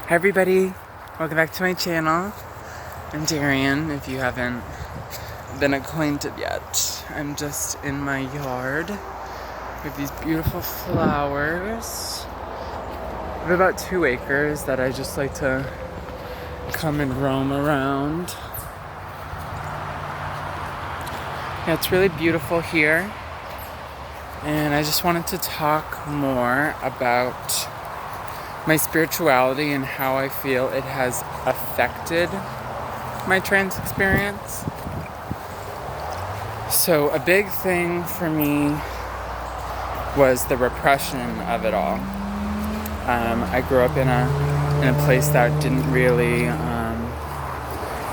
Hi everybody, welcome back to my channel. I'm Darian, if you haven't been acquainted yet. I'm just in my yard with these beautiful flowers. I have about 2 acres that I just like to come and roam around. Yeah, it's really beautiful here. And I just wanted to talk more about my spirituality and how I feel it has affected my trans experience. So a big thing for me was the repression of it all. I grew up in a place that didn't really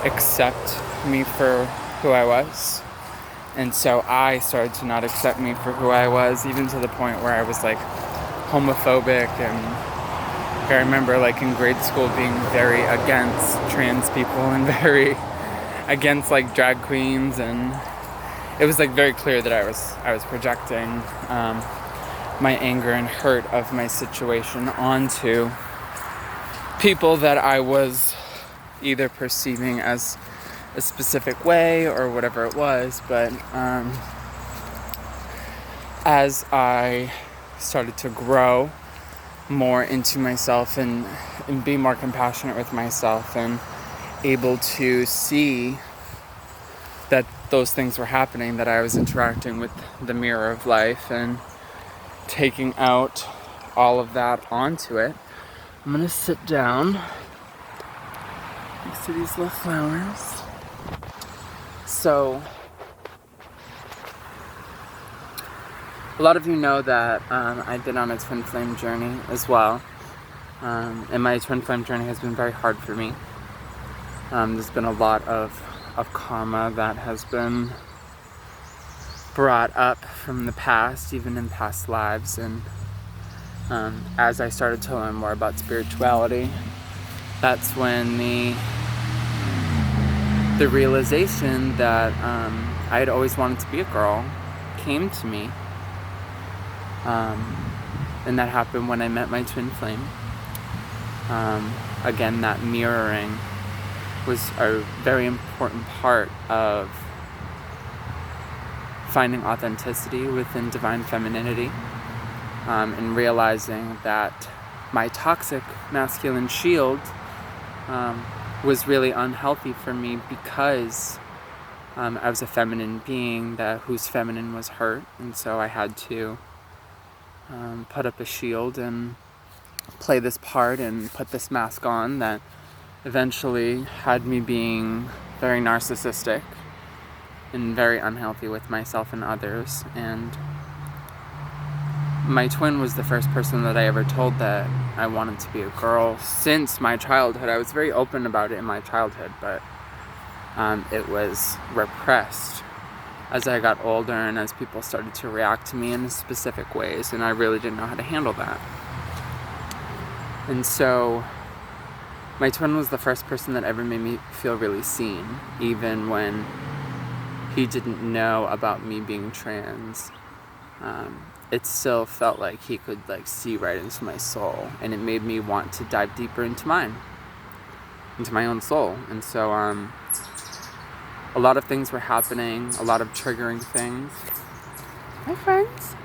accept me for who I was. And so I started to not accept me for who I was, even to the point where I was like homophobic. And I remember like in grade school being very against trans people and very against like drag queens, and it was like very clear that I was projecting my anger and hurt of my situation onto people that I was either perceiving as a specific way or whatever it was. But as I started to grow more into myself and be more compassionate with myself and able to see that those things were happening, that I was interacting with the mirror of life and taking out all of that onto it. I'm gonna sit down next to these little flowers. So a lot of you know that I've been on a twin flame journey as well. And my twin flame journey has been very hard for me. There's been a lot of karma that has been brought up from the past, even in past lives. And as I started to learn more about spirituality, that's when the realization that I had always wanted to be a girl came to me. And that happened when I met my twin flame. Again, that mirroring was a very important part of finding authenticity within divine femininity, and realizing that my toxic masculine shield was really unhealthy for me because I was a feminine being whose feminine was hurt, and so I had to put up a shield and play this part and put this mask on that eventually had me being very narcissistic and very unhealthy with myself and others. And my twin was the first person that I ever told that I wanted to be a girl since my childhood. I was very open about it in my childhood, but it was repressed as I got older and as people started to react to me in specific ways, and I really didn't know how to handle that. And so my twin was the first person that ever made me feel really seen, even when he didn't know about me being trans. It still felt like he could like see right into my soul, and it made me want to dive deeper into my own soul. And so a lot of things were happening, a lot of triggering things. Hi, friends.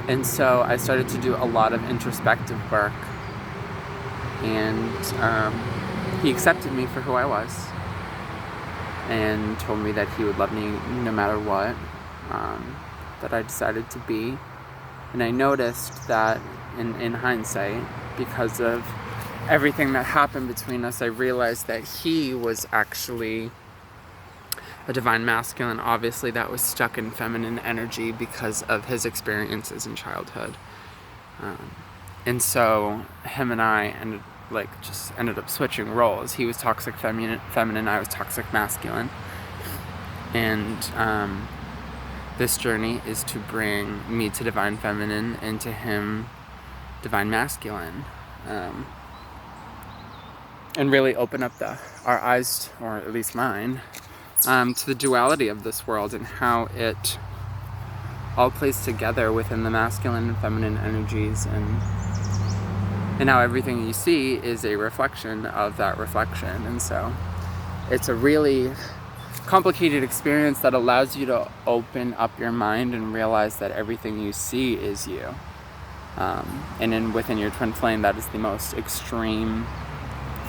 And so I started to do a lot of introspective work, and he accepted me for who I was and told me that he would love me no matter what that I decided to be. And I noticed that in hindsight, because of everything that happened between us, I realized that he was actually a divine masculine, obviously, that was stuck in feminine energy because of his experiences in childhood. And so him and I ended up switching roles. He was toxic feminine, I was toxic masculine. And this journey is to bring me to divine feminine and to him divine masculine. And really open up our eyes, or at least mine, to the duality of this world and how it all plays together within the masculine and feminine energies. And And now everything you see is a reflection of that reflection. And so it's a really complicated experience that allows you to open up your mind and realize that everything you see is you. And within your twin flame, that is the most extreme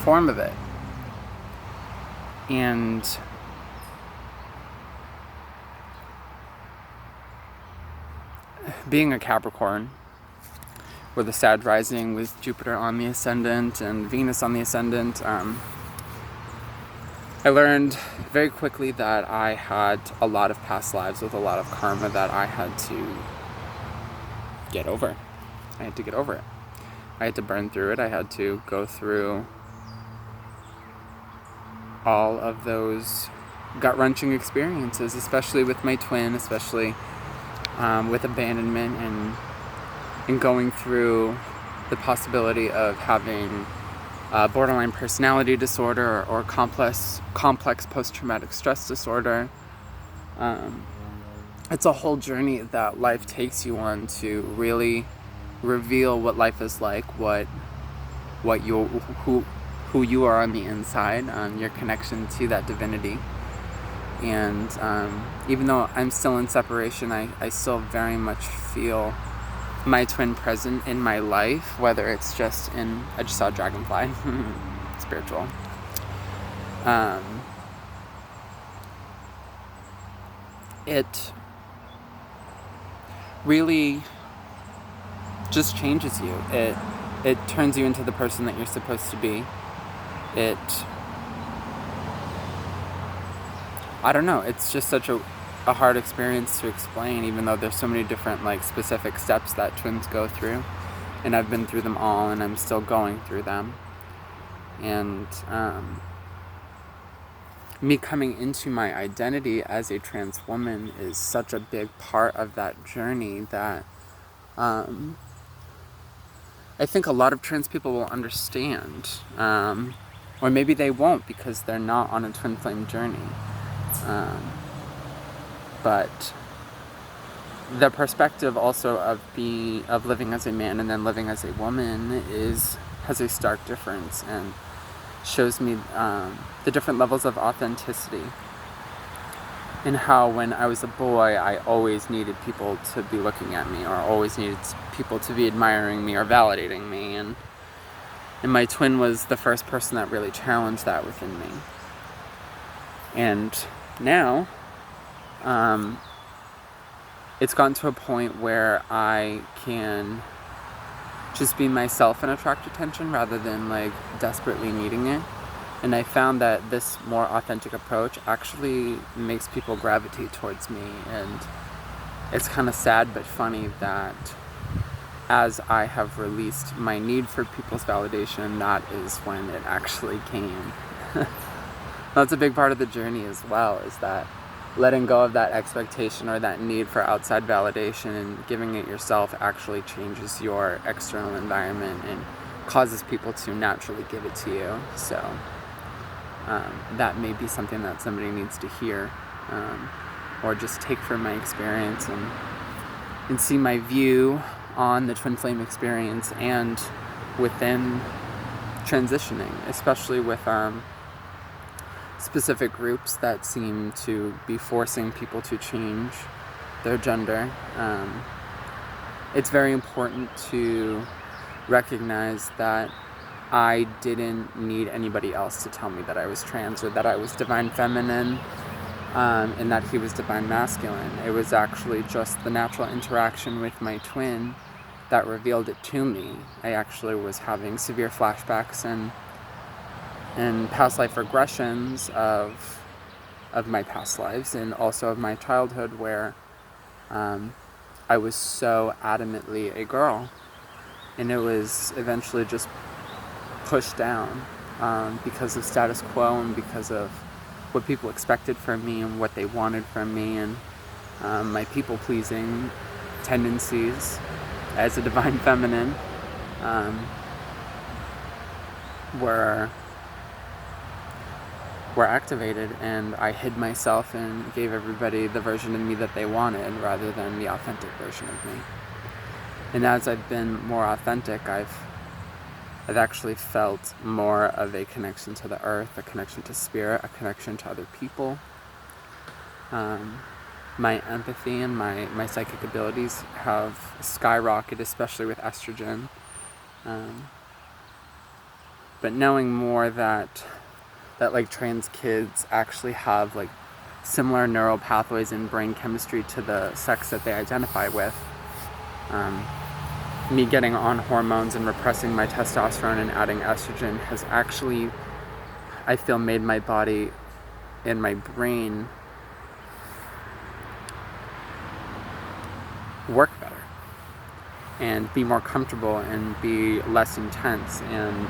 form of it. And being a Capricorn, with a Sag rising, with Jupiter on the ascendant and Venus on the ascendant, I learned very quickly that I had a lot of past lives with a lot of karma that I had to get over. I had to get over it. I had to burn through it. I had to go through all of those gut-wrenching experiences, especially with my twin, especially with abandonment and going through the possibility of having borderline personality disorder or complex post-traumatic stress disorder. It's a whole journey that life takes you on to really reveal what life is like, who you are on the inside, your connection to that divinity. And even though I'm still in separation, I still very much feel my twin present in my life, whether it's just in, I just saw a dragonfly, spiritual. It really just changes you. It turns you into the person that you're supposed to be. I don't know, it's just such a hard experience to explain, even though there's so many different specific steps that twins go through, and I've been through them all and I'm still going through them. And me coming into my identity as a trans woman is such a big part of that journey that I think a lot of trans people will understand, or maybe they won't because they're not on a twin flame journey. But the perspective also of living as a man and then living as a woman has a stark difference, and shows me the different levels of authenticity, and how when I was a boy I always needed people to be looking at me, or always needed people to be admiring me or validating me, and my twin was the first person that really challenged that within me. And now it's gotten to a point where I can just be myself and attract attention rather than desperately needing it. And I found that this more authentic approach actually makes people gravitate towards me. And it's kind of sad but funny that as I have released my need for people's validation, that is when it actually came. That's a big part of the journey as well, is that letting go of that expectation or that need for outside validation and giving it yourself actually changes your external environment and causes people to naturally give it to you. So that may be something that somebody needs to hear, or just take from my experience and see my view on the twin flame experience and within transitioning, especially with specific groups that seem to be forcing people to change their gender. It's very important to recognize that I didn't need anybody else to tell me that I was trans or that I was divine feminine, and that he was divine masculine. It was actually just the natural interaction with my twin that revealed it to me. I actually was having severe flashbacks and past life regressions of my past lives, and also of my childhood, where I was so adamantly a girl, and it was eventually just pushed down because of status quo and because of what people expected from me and what they wanted from me, and my people-pleasing tendencies as a divine feminine were activated, and I hid myself and gave everybody the version of me that they wanted rather than the authentic version of me. And as I've been more authentic, I've I've actually felt more of a connection to the earth, a connection to spirit, a connection to other people. My empathy and my psychic abilities have skyrocketed, especially with estrogen. But knowing more that like trans kids actually have like similar neural pathways in brain chemistry to the sex that they identify with. Me getting on hormones and repressing my testosterone and adding estrogen has actually, I feel, made my body and my brain work better and be more comfortable and be less intense and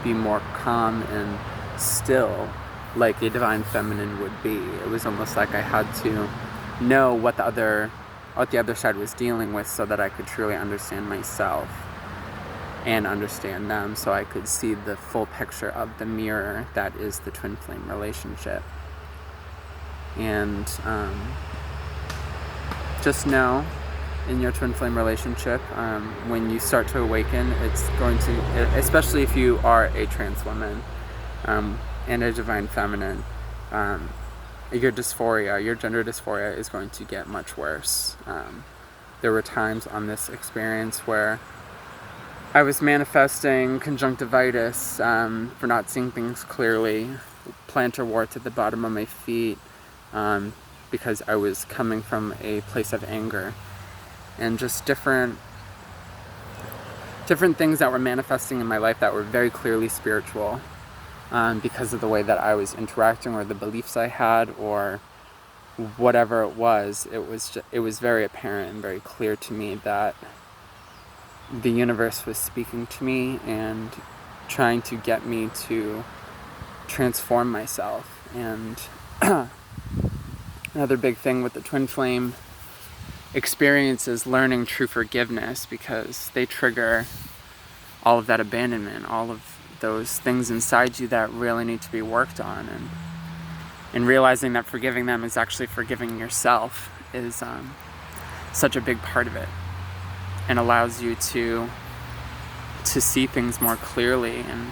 be more calm and still, like a divine feminine would be. It was almost like I had to know what the other side was dealing with so that I could truly understand myself and understand them, so I could see the full picture of the mirror that is the twin flame relationship. And just know, in your twin flame relationship, when you start to awaken, it's going to, especially if you are a trans woman and a divine feminine, your dysphoria, your gender dysphoria is going to get much worse. There were times on this experience where I was manifesting conjunctivitis for not seeing things clearly, plantar warts at the bottom of my feet, because I was coming from a place of anger, and just different things that were manifesting in my life that were very clearly spiritual, because of the way that I was interacting or the beliefs I had or whatever it was. It was very apparent and very clear to me that the universe was speaking to me and trying to get me to transform myself. And another big thing with the twin flame experience is learning true forgiveness, because they trigger all of that abandonment, all of those things inside you that really need to be worked on, and realizing that forgiving them is actually forgiving yourself is such a big part of it, and allows you to see things more clearly, and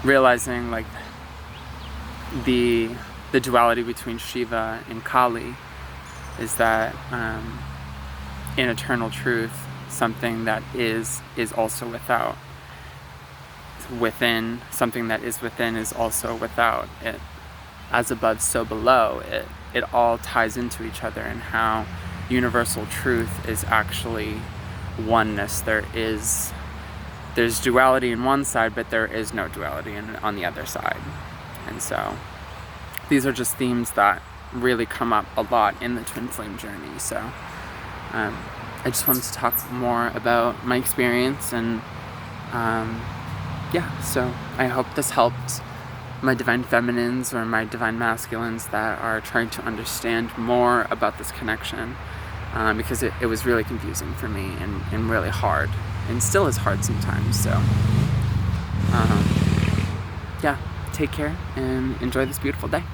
realizing like the duality between Shiva and Kali is that in eternal truth, something that is also without. Within, something that is within is also without. It, as above, so below. It all ties into each other, and how universal truth is actually oneness. There's duality in one side, but there is no duality on the other side. And so these are just themes that really come up a lot in the twin flame journey. So I just wanted to talk more about my experience, and so I hope this helped my divine feminines or my divine masculines that are trying to understand more about this connection, because it was really confusing for me and really hard, and still is hard sometimes. So take care and enjoy this beautiful day.